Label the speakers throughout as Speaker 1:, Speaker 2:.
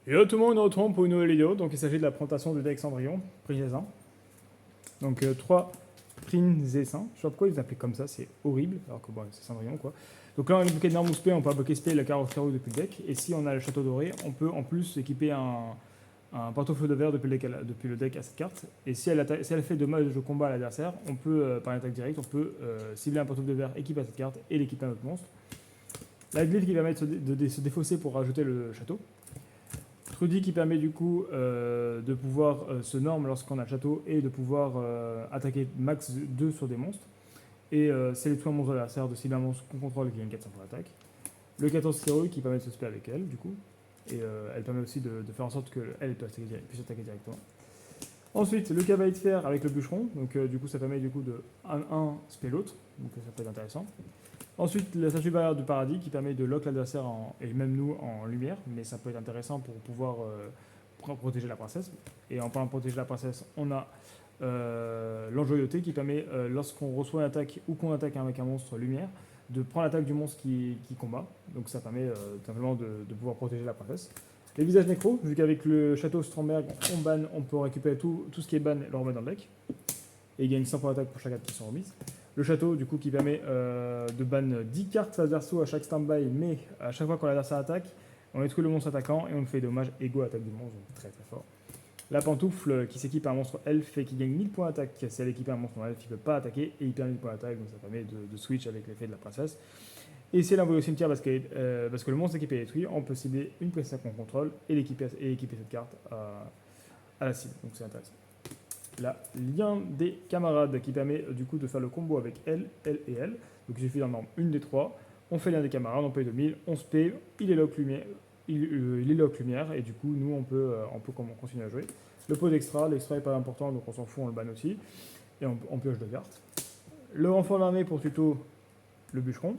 Speaker 1: Et là, tout le monde, on se retrouve pour une nouvelle vidéo. Donc, il s'agit de la présentation du deck Cendrillon, Princesin. Donc, 3 Princesin. Je sais pas pourquoi ils les appellent comme ça, c'est horrible. Alors que bon, c'est Cendrillon quoi. Donc là, on a une bouquet d'armes spé, on peut bloquer spé, la carotte carreau depuis le deck. Et si on a le château doré, on peut en plus équiper un porte-feu de verre depuis le deck à cette carte. Et si elle fait dommage de combat à l'adversaire, on peut, par une attaque directe, on peut cibler un porte-feu de verre équipé à cette carte et l'équiper à notre monstre. La glyphe qui permet de se défausser pour rajouter le château. Trudy qui permet du coup de pouvoir se norme lorsqu'on a le château et de pouvoir attaquer max 2 sur des monstres. Et c'est les tout un monstre de l'adversaire de cibler un monstre qu'on contrôle qui gagne 400 pour l'attaque. Le 14 Hero qui permet de se spé avec elle du coup. Et elle permet aussi de faire en sorte qu'elle puisse attaquer directement. Ensuite, le cavalier de fer avec le bûcheron. Donc du coup ça permet du coup de 1-1 spé l'autre. Donc ça peut être intéressant. Ensuite, la statue barrière du paradis qui permet de lock l'adversaire et même nous en lumière, mais ça peut être intéressant pour pouvoir protéger la princesse. Et en parlant de protéger la princesse, on a l'enjoyauté qui permet, lorsqu'on reçoit une attaque ou qu'on attaque avec un monstre lumière, de prendre l'attaque du monstre qui combat. Donc ça permet simplement de pouvoir protéger la princesse. Les visages nécro, vu qu'avec le château Stromberg, on ban, on peut récupérer tout ce qui est ban et le remettre dans le deck. Et il gagne 100 points d'attaque pour chaque carte qui sont remises. Le château, du coup, qui permet de ban 10 cartes face verso à chaque stand-by, mais à chaque fois qu'on l'adversaire attaque, on détruit le monstre attaquant et on fait dommages égaux à l'attaque du monstre, donc très très fort. La pantoufle qui s'équipe à un monstre elfe et qui gagne 1000 points d'attaque. Si elle est équipée à un monstre elfe, il ne peut pas attaquer et il perd 1000 points d'attaque, donc ça permet de switch avec l'effet de la princesse. Et c'est l'envoyer au cimetière parce que le monstre équipé est détruit, on peut cibler une princesse qu'on contrôle et équiper cette carte à la cible, donc c'est intéressant. La lien des camarades qui permet du coup de faire le combo avec elle et elle. Donc il suffit d'en norme une des trois. On fait lien des camarades, on paye 2000, on se paye, il est lock lumière, et du coup nous on peut continuer à jouer. Le pot d'extra, l'extra est pas important donc on s'en fout, on le banne aussi. Et on pioche deux cartes. Le renfort d'armée pour tuto, le bûcheron.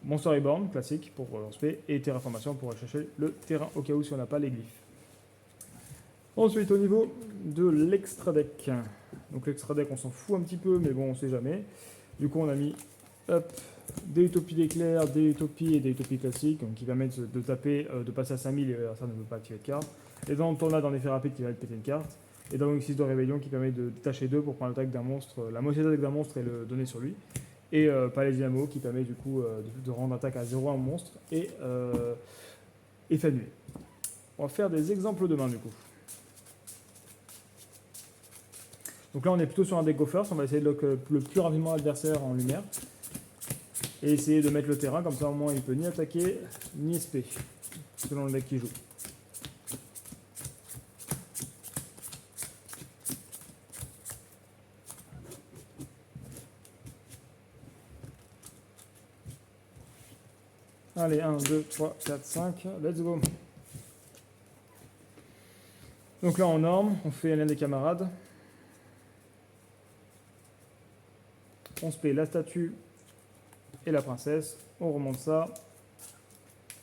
Speaker 1: Monster Reborn, classique pour spé, et terraformation pour aller chercher le terrain au cas où si on n'a pas les glyphes. Ensuite, au niveau de l'extra deck. Donc l'extra deck, on s'en fout un petit peu, mais bon, on sait jamais. Du coup, on a mis des utopies d'éclair, des utopies et des utopies classiques, donc qui permettent de taper, de passer à 5000 et ça ne veut pas activer de carte. Les dents de tornade en effet rapide qui va péter une carte. Et dans l'Oxys de rébellion qui permet de détacher 2 pour prendre l'attaque d'un monstre, la moitié de l'attaque d'un monstre et le donner sur lui. Et Palais Dynamo qui permet du coup de rendre attaque à 0 à un monstre et effet annulé. On va faire des exemples de main du coup. Donc là, on est plutôt sur un deck go first. On va essayer de lock le plus rapidement l'adversaire en lumière. Et essayer de mettre le terrain, comme ça au moins il peut ni attaquer, ni SP, selon le deck qu'il joue. Allez, 1, 2, 3, 4, 5, let's go. Donc là, en norme, on fait l'un des camarades. On se paye la statue et la princesse. On remonte ça.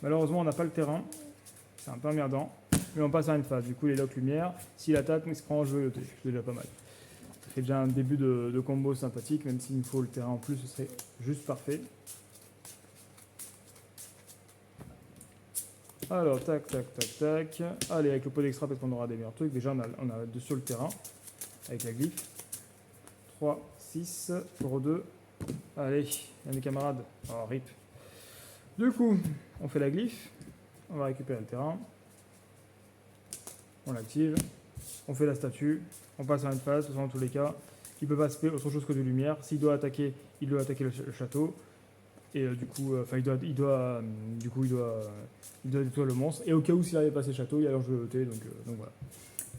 Speaker 1: Malheureusement, on n'a pas le terrain. C'est un peu emmerdant. Mais on passe à une phase. Du coup, les locks lumière. S'il attaque, il se prend en jeu. C'est déjà pas mal. Ça fait déjà un début de combo sympathique. Même s'il me faut le terrain en plus, ce serait juste parfait. Alors, tac, tac, tac, tac. Allez, avec le pot d'extra, parce qu'on aura des meilleurs trucs. Déjà, on a deux sur le terrain. Avec la glyphe. 3, 6, pour 2. Allez, il y a mes camarades. Oh, rip. Du coup, on fait la glyphe. On va récupérer le terrain. On l'active. On fait la statue. On passe à une phase. Dans tous les cas, il ne peut pas se faire autre chose que de lumière. S'il doit attaquer, il doit attaquer le château. Et du coup, il doit détruire le monstre. Et au cas où s'il n'arrive pas à passer le château, il y a l'enjeu donc voilà.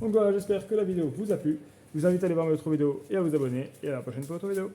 Speaker 1: Donc voilà, j'espère que la vidéo vous a plu. Je vous invite à aller voir mes autres vidéos et à vous abonner. Et à la prochaine pour autre vidéo.